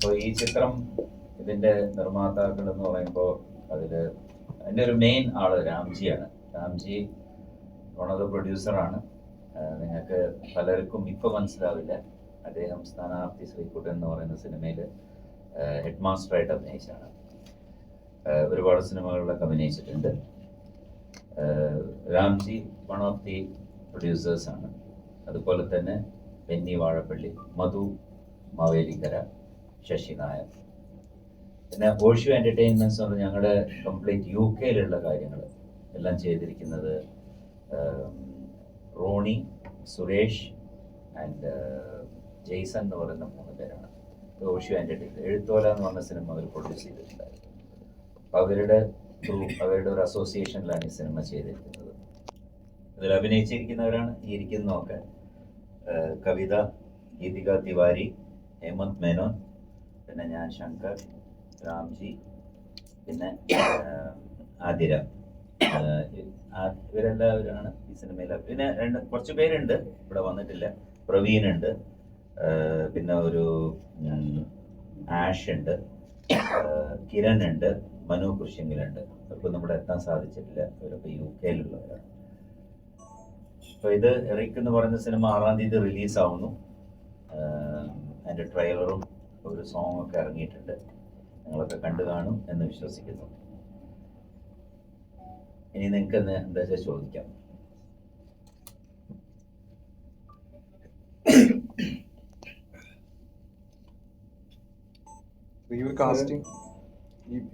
അപ്പോൾ ഈ ചിത്രം ഇതിൻ്റെ നിർമ്മാതാക്കൾ എന്ന് പറയുമ്പോൾ അതിൻ്റെ ഒരു മെയിൻ ആള് രാംജിയാണ്. രാംജി വൺ ഓഫ് ദ പ്രൊഡ്യൂസറാണ്. നിങ്ങൾക്ക് പലർക്കും ഇപ്പോൾ മനസ്സിലാവില്ല, അദ്ദേഹം സ്ഥാനാർത്ഥി ശ്രീകുട്ടൻ എന്ന് പറയുന്ന സിനിമയിൽ ഹെഡ് മാസ്റ്ററായിട്ട് അഭിനയിച്ചാണ്. ഒരുപാട് സിനിമകളിലൊക്കെ അഭിനയിച്ചിട്ടുണ്ട്. രാംജി വൺ ഓഫ് ദി പ്രൊഡ്യൂസേഴ്സാണ്. അതുപോലെ തന്നെ ബെന്നി വാഴപ്പള്ളി, മധു മാവേലിക്കര, ശശി നായർ. പിന്നെ ഓഷ്യൂ എൻ്റർടൈൻമെൻറ്റ്സ് എന്ന് പറഞ്ഞാൽ ഞങ്ങളുടെ കംപ്ലീറ്റ് UK കാര്യങ്ങൾ എല്ലാം ചെയ്തിരിക്കുന്നത് റോണി, സുരേഷ് ആൻഡ് ജെയ്സൺ എന്ന് പറയുന്ന 3 പേരാണ്. ഓഷ്യൂ എൻ്റർടൈൻമെൻറ്റ് എഴുത്തോല എന്ന് പറഞ്ഞ സിനിമ അവർ പ്രൊഡ്യൂസ് ചെയ്തിട്ടുണ്ടായിരുന്നു. അപ്പോൾ അവരുടെ ഒരു അസോസിയേഷനിലാണ് ഈ സിനിമ ചെയ്തിരിക്കുന്നത്. ഇതിൽ അഭിനയിച്ചിരിക്കുന്നവരാണ് ഈ ഇരിക്കുന്നതൊക്കെ. കവിത, ഗീതിക തിവാരി, ഹേമന്ത് മേനോൻ, പിന്നെ ഞാൻ ശങ്കർ, രാംജി, പിന്നെ ആതിര. ഇവരെല്ലാവരാണ് ഈ സിനിമയിൽ. പിന്നെ കുറച്ച് പേരുണ്ട് ഇവിടെ വന്നിട്ടില്ല. പ്രവീണുണ്ട്, പിന്നെ ഒരു ആഷ് ഉണ്ട്, കിരൺ ഉണ്ട്, മനു കൃഷിങ്കിലുണ്ട്. അപ്പോൾ നമ്മുടെ എത്താൻ സാധിച്ചിട്ടില്ല. അവരൊക്കെ UK അപ്പോൾ ഇത് എറിക് എന്ന് പറയുന്ന സിനിമ 6-ാം തീയതി റിലീസാവുന്നു. അതിൻ്റെ ട്രെയിലറും ഒരു സോങ് ഒക്കെ ഇറങ്ങിയിട്ടുണ്ട്. നിങ്ങളൊക്കെ കണ്ടു കാണും എന്ന് വിശ്വസിക്കുന്നു. ഇനി നിങ്ങൾക്ക് എന്താ വെച്ചാൽ ചോദിക്കാം.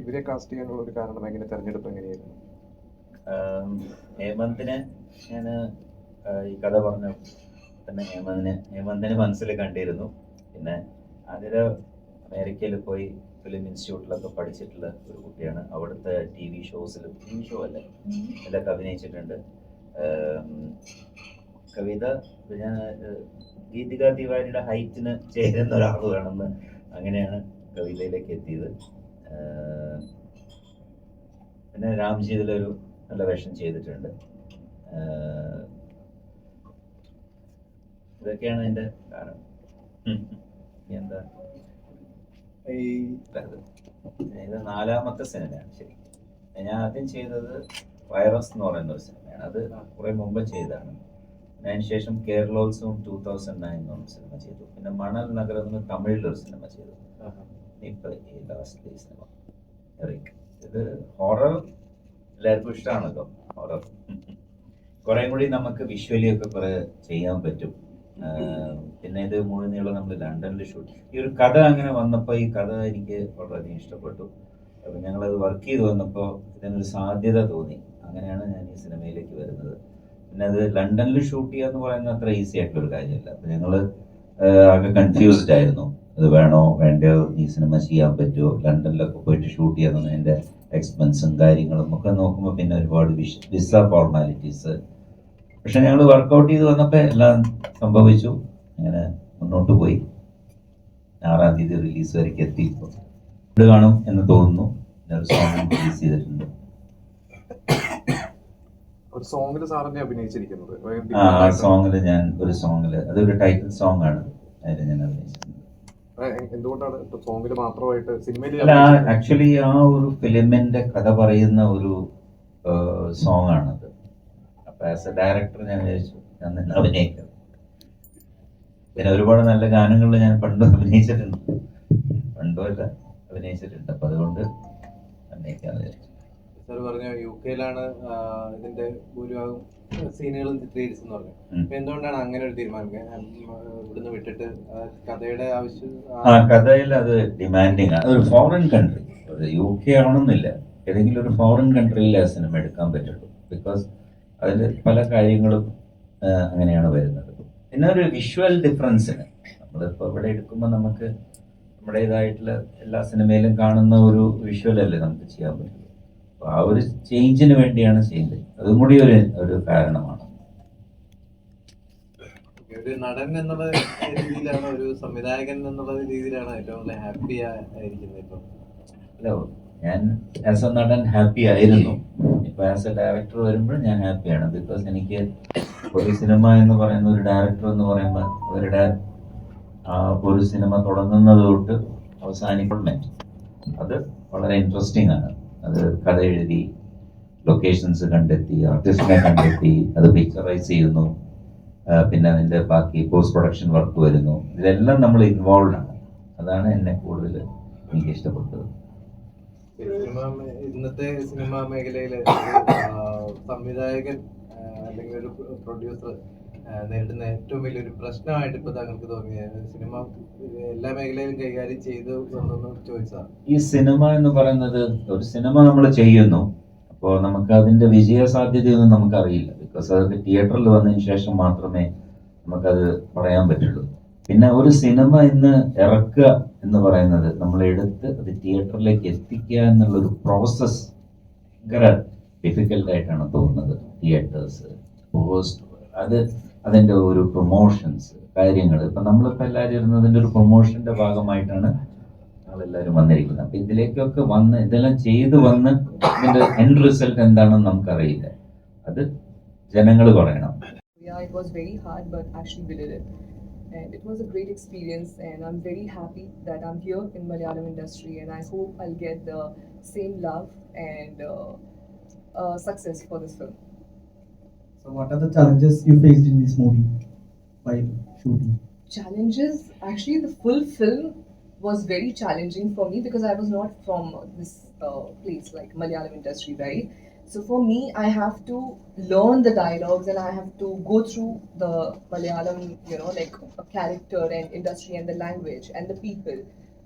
ഇവരെ കാസ്റ്റ് ചെയ്യാനുള്ള ഒരു കാരണം എങ്ങനെ, തെരഞ്ഞെടുപ്പ് എങ്ങനെയായിരുന്നു? ഹേമന്തിനെ ഞാൻ ഈ കഥ പറഞ്ഞ തന്നെ ഹേമന്തിനെ മനസ്സിൽ കണ്ടിരുന്നു. പിന്നെ അതിന് അമേരിക്കയിൽ പോയി ഫിലിം ഇൻസ്റ്റിറ്റ്യൂട്ടിലൊക്കെ പഠിച്ചിട്ടുള്ള ഒരു കുട്ടിയാണ്. അവിടുത്തെ TV ഷോസിലും എല്ലാം അഭിനയിച്ചിട്ടുണ്ട്. കവിത, ഞാൻ ഗീതിക തിവാരിയുടെ ഹൈറ്റിന് ചേരുന്ന ഒരാൾ വേണമെന്ന് അങ്ങനെയാണ് കവിതയിലേക്ക് എത്തിയത്. പിന്നെ രാംജി ഇതിലൊരു നല്ല വേഷം ചെയ്തിട്ടുണ്ട്. ഇതൊക്കെയാണ് അതിൻ്റെ കാരണം. എന്താ ഇത് 4ാമത്തെ സിനിമയാണ് ശരി. ഞാൻ ആദ്യം ചെയ്തത് വൈറസ് എന്ന് പറയുന്ന ഒരു സിനിമയാണ്. അത് കുറെ മുമ്പ് ചെയ്തതാണ്. അതിന് ശേഷം കേരളോത്സവം 2009 എന്ന് പറഞ്ഞ സിനിമ ചെയ്തു. പിന്നെ മണൽ നഗരം എന്ന് തമിഴിലൊരു സിനിമ ചെയ്തു. ഇപ്പൊ ഈ ലാസ്റ്റ് സിനിമ എറിക്. ഇത് ഹൊറർ എല്ലാവർക്കും ഇഷ്ടമാണല്ലോ. ഹൊറർ കുറേ കൂടി നമുക്ക് വിഷ്വലി ഒക്കെ കുറെ ചെയ്യാൻ പറ്റും. പിന്നെ ഇത് മുഴുനീളം നമ്മൾ ലണ്ടനിൽ ഷൂട്ട്. ഈ ഒരു കഥ അങ്ങനെ വന്നപ്പോൾ ഈ കഥ എനിക്ക് വളരെയധികം ഇഷ്ടപ്പെട്ടു. അപ്പം ഞങ്ങളത് വർക്ക് ചെയ്ത് വന്നപ്പോൾ ഇതിനൊരു സാധ്യത തോന്നി. അങ്ങനെയാണ് ഞാൻ ഈ സിനിമയിലേക്ക് വരുന്നത്. പിന്നെ അത് ലണ്ടനിൽ ഷൂട്ട് ചെയ്യുക എന്ന് പറയുന്നത് അത്ര ഈസി ആയിട്ടുള്ളൊരു കാര്യമല്ല. അപ്പം ഞങ്ങൾ ആകെ കൺഫ്യൂസ്ഡ് ആയിരുന്നു. അത് വേണോ വേണ്ടയോ, ഈ സിനിമ ചെയ്യാൻ പറ്റുമോ, ലണ്ടനിലൊക്കെ പോയിട്ട് ഷൂട്ട് ചെയ്യാൻ അതിൻ്റെ എക്സ്പെൻസും കാര്യങ്ങളും ഒക്കെ നോക്കുമ്പോൾ പിന്നെ ഒരുപാട് വിസ ഫോർമാലിറ്റീസ്. പക്ഷെ ഞങ്ങൾ വർക്കൗട്ട് ചെയ്ത് വന്നപ്പോൾ എല്ലാം സംഭവിച്ചു. അങ്ങനെ മുന്നോട്ട് പോയി. 6-ാം തീയതി റിലീസ് വരയ്ക്ക് എത്തി. ഇത് കാണും എന്ന് തോന്നുന്നു. ഒരു സോങ് റിലീസ് ചെയ്തിട്ടുണ്ട്. ആ സോങ്ങിൽ ഞാൻ ഒരു സോങ്ങിൽ, അതൊരു ടൈറ്റിൽ സോങ് ആണ്, അതിൽ ഞാൻ അഭിനയിച്ചിട്ടുണ്ട്. അല്ല, ആക്ച്വലി ആ ഒരു ഫിലിമിന്റെ കഥ പറയുന്ന ഒരു സോങ് ആണത്. അപ്പൊ ആസ് എ ഡയറക്ടർ ഞാൻ വിചാരിച്ചു ഞാൻ തന്നെ അഭിനയിക്കാം. പിന്നെ ഒരുപാട് നല്ല ഗാനങ്ങളിൽ ഞാൻ പണ്ടും അഭിനയിച്ചിട്ടുണ്ട്. അപ്പൊ അതുകൊണ്ട് അഭിനയിക്കാന്ന് വിചാരിച്ചു. സാർ പറഞ്ഞു UK-ലാണ് ഇതിന്റെ ഭൂരിഭാഗം സീനുകളും ചിത്രീകരിച്ചെന്ന് പറഞ്ഞു. എന്തുകൊണ്ടാണ് അങ്ങനെ ഒരു തീരുമാനം? ഇവിടുന്ന് വിട്ടിട്ട് കഥയുടെ ആവശ്യം? കഥയിൽ അത് ഡിമാൻഡിങ് ആണ്. ഒരു ഫോറിൻ കൺട്രി, UK ആവണമെന്നില്ല, ഏതെങ്കിലും ഒരു ഫോറിൻ കൺട്രിയിൽ ആ സിനിമ എടുക്കാൻ പറ്റുള്ളൂ. ബിക്കോസ് അതിൽ പല കാര്യങ്ങളും അങ്ങനെയാണ് വരുന്നത്. പിന്നെ ഒരു വിഷ്വൽ ഡിഫറൻസിന് നമ്മളിപ്പോൾ ഇവിടെ എടുക്കുമ്പോൾ നമുക്ക് നമ്മുടേതായിട്ടുള്ള എല്ലാ സിനിമയിലും കാണുന്ന ഒരു വിഷ്വലല്ലേ നമുക്ക് ചെയ്യാൻ പറ്റുള്ളൂ. അപ്പോൾ ആ ഒരു ചേഞ്ചിന് വേണ്ടിയാണ് ചെയ്യുന്നത്. അതും കൂടി ഒരു കാരണമാണ്. ഒരു നടൻ എന്നുള്ള രീതിയിലാണ്, ഒരു സംവിധായകൻ എന്നുള്ള രീതിയിലാണ് ഏറ്റവും കൂടുതൽ ഹാപ്പി ആയിരിക്കുന്നത് ഇപ്പം? അല്ല, ഞാൻ ആസ് എ നടൻ ഹാപ്പി ആയിരുന്നു. ഇപ്പൊ ആസ് എ ഡയറക്ടർ വരുമ്പോൾ ഞാൻ ഹാപ്പിയാണ്. ബിക്കോസ് എനിക്ക് ഒരു സിനിമ എന്ന് പറയുന്ന, ഒരു ഡയറക്ടർ എന്ന് പറയുമ്പോൾ അവരുടെ ആ ഒരു സിനിമ തുടങ്ങുന്നത് തൊട്ട് അവസാനിക്കുമെന്റ് അത് വളരെ ഇൻട്രസ്റ്റിംഗ് ആണ്. അത് കഥ എഴുതി, ലൊക്കേഷൻസ് കണ്ടെത്തി, ആർട്ടിസ്റ്റിനെ കണ്ടെത്തി, അത് പിക്ചറൈസ് ചെയ്യുന്നു, പിന്നെ അതിൻ്റെ ബാക്കി പോസ്റ്റ് പ്രൊഡക്ഷൻ വർക്ക് വരുന്നു. ഇതിലെല്ലാം നമ്മൾ ഇൻവോൾവ് ആണ്. അതാണ് എന്നെ കൂടുതൽ എനിക്ക് ഇഷ്ടപ്പെട്ടത്. ഇന്നത്തെ സിനിമാ മേഖലയിൽ സംവിധായകൻ അല്ലെങ്കിൽ ഒരു പ്രൊഡ്യൂസർ നേരിടുന്ന ഏറ്റവും വലിയൊരു പ്രശ്നമായിട്ട് ഇപ്പൊ താങ്കൾക്ക് തോന്നിയത് സിനിമ എല്ലാ മേഖലയിലും കൈകാര്യം ചെയ്തു എന്നൊന്ന് ചോദിച്ചതാണ്. ഈ സിനിമ എന്ന് പറയുന്നത്, ഒരു സിനിമ നമ്മൾ ചെയ്യുന്നു, അപ്പോൾ നമുക്ക് അതിൻ്റെ വിജയ സാധ്യതയൊന്നും നമുക്കറിയില്ല. ബിക്കോസ് അതൊക്കെ തിയേറ്ററിൽ വന്നതിന് ശേഷം മാത്രമേ നമുക്കത് പറയാൻ പറ്റുള്ളൂ. പിന്നെ ഒരു സിനിമ ഇന്ന് ഇറക്കുക എന്ന് പറയുന്നത്, നമ്മൾ എടുത്ത് അത് തിയേറ്ററിലേക്ക് എത്തിക്കുക എന്നുള്ളൊരു പ്രോസസ്സ് ഭയങ്കര ഡിഫിക്കൽട്ടായിട്ടാണ് തോന്നുന്നത്. തിയേറ്റേഴ്സ്, പോസ്റ്റ്, അതിൻ്റെ ഒരു പ്രൊമോഷൻസ് കാര്യങ്ങൾ. ഇപ്പം നമ്മളിപ്പോൾ എല്ലാവരും ഇരുന്നതിൻ്റെ ഒരു പ്രൊമോഷൻ്റെ ഭാഗമായിട്ടാണ് ഞങ്ങളെല്ലാവരും വന്നിരിക്കുന്നത്. അപ്പം ഇതിലേക്കൊക്കെ വന്ന് ഇതെല്ലാം ചെയ്ത് വന്ന് ഇതിൻ്റെ എൻഡ് റിസൾട്ട് എന്താണെന്ന് നമുക്കറിയില്ല. അത് ജനങ്ങൾ പറയണം. Yeah, it was very hard, but actually we did it. And it was a great experience, and I'm very happy that I'm here in Malayalam industry, and I hope I'll get the same love and success for this film. So what are the challenges you faced in this movie while shooting? Challenges? Actually, the full film was very challenging for me because I was not from this place like Malayalam industry, right? So for me, I have to learn the dialogues and I have to go through the Malayalam, like a character and industry and the language and the people,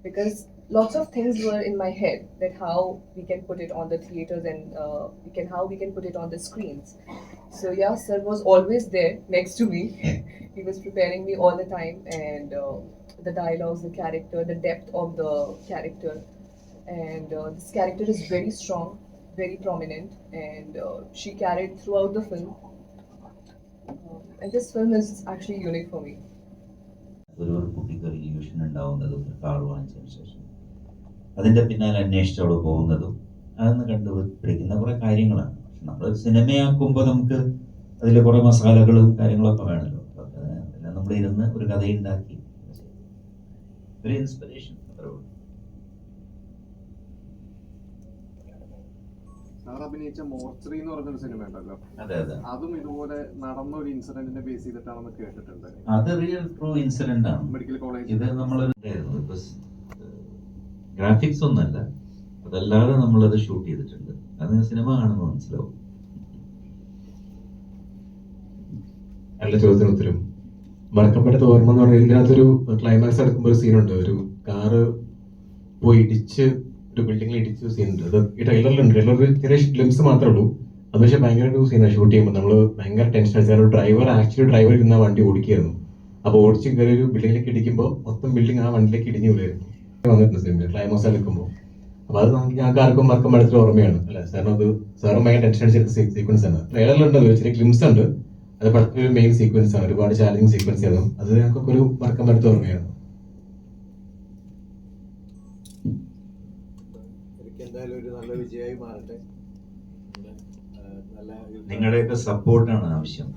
because lots of things were in my head that how we can put it on the theaters and how we can put it on the screens. So yeah, sir was always there next to me. He was preparing me all the time, and the dialogues, the character, the depth of the character, and this character is very strong, very prominent, and she carried throughout the film. And this film is actually unique for me. ഒരു കുട്ടിക്ക് ഒരു illusion ഉണ്ടാവുന്നതും car വാങ്ങിച്ചതിന് ശേഷം അതിൻ്റെ പിന്നാലെ അന്വേഷിച്ചവിടെ പോകുന്നതും അതൊന്ന് കണ്ടുപിടിക്കുന്ന കുറേ കാര്യങ്ങളാണ്. പക്ഷെ നമ്മളൊരു സിനിമയാക്കുമ്പോൾ നമുക്ക് അതിൽ കുറേ മസാലകളും കാര്യങ്ങളൊക്കെ വേണമല്ലോ. അതെല്ലാം നമ്മൾ ഇരുന്ന് ഒരു കഥയുണ്ടാക്കി ഒരു ഇൻസ്പിറേഷൻ അത്രേ ഉള്ളൂ. സാർ അഭിനയിച്ച മോർച്ചറി എന്ന് പറഞ്ഞൊരു സിനിമ ഉണ്ടല്ലോ, അതെ അതെ, അതും ഇതുപോലെ നടന്ന ഒരു ഇൻസിഡന്റിനെ ബേസ് ചെയ്തിട്ടാണെന്ന് കേട്ടിട്ടുണ്ട്. അത് റിയൽ ട്രൂ ഇൻസിഡന്റ് ആണ്. മെഡിക്കൽ കോളേജ് ഇത് നമ്മൾ ഗ്രാഫിക്സ് ഒന്നല്ല, അതല്ലാതെ നമ്മളത് ഷൂട്ട് ചെയ്തിട്ടുണ്ട്. അത് സിനിമ കാണുമ്പോൾ മനസ്സിലാവും. നല്ല ചോദ്യത്തിന് ഉത്തരം. മറക്കാൻ പറ്റാത്ത ഓർമ്മ എന്ന് പറഞ്ഞാൽ ഇതിനകത്തൊരു ക്ലൈമാക്സ് എടുക്കുമ്പോൾ ഒരു സീനുണ്ട്, ഒരു കാറ് പോയി ഇടിച്ച് ഒരു ബിൽഡിങ്ങിൽ ഇടിച്ച് സീനുണ്ട്. അത് ഈ ട്രെയിലറിലുണ്ട്. ട്രെയിലറിൽ ചെറിയ ഗ്ലിംസ് മാത്രമേ ഉള്ളൂ. അത് പക്ഷേ ഭയങ്കര ഒരു സീനാണ്. ഷൂട്ട് ചെയ്യുമ്പോൾ നമ്മൾ ഭയങ്കര ടെൻഷൻ അടിച്ചാൽ ഡ്രൈവർ ഇരുന്ന വണ്ടി ഓടിക്കുകയായിരുന്നു. അപ്പോൾ ഓടിച്ച് കയറി ഒരു ബിൽഡിങ്ങിലേക്ക് ഇടിക്കുമ്പോൾ മൊത്തം ബിൽഡിംഗ് ആ വണ്ടിയിലേക്ക് ഇടിഞ്ഞു വീഴായിരുന്നു. വന്നിട്ടുണ്ട് സിനിമ ക്ലൈമാക്സ് എടുക്കുമ്പോൾ. അപ്പോൾ അത് ഞങ്ങൾക്ക് ആർക്കും മറക്കാൻ പറ്റാത്ത ഓർമ്മയാണ് അല്ലേ സാറിന്. അത് സാറും ഭയങ്കര ടെൻഷൻ അടിച്ചെടുത്ത സീക്വൻസ് ആണ്. ട്രെയിലറിലുണ്ട് ഒരു ചെറിയ ഗ്ലിംസ് ഉണ്ട്. അത് പടത്തിലൊരു മെയിൻ സീക്വൻസ് ആണ്, ഒരുപാട് ചാലഞ്ചിങ് സീക്വൻസ് ആയിരുന്നു. അത് ഞങ്ങൾക്കൊക്കെ ഒരു മറക്കാൻ പറ്റാത്ത ഓർമ്മയാണ്. എന്തായാലും ഒരു നല്ല വിജയമായി മാറട്ടെ. നിങ്ങളുടെയൊക്കെ സപ്പോർട്ടാണ് ആവശ്യം.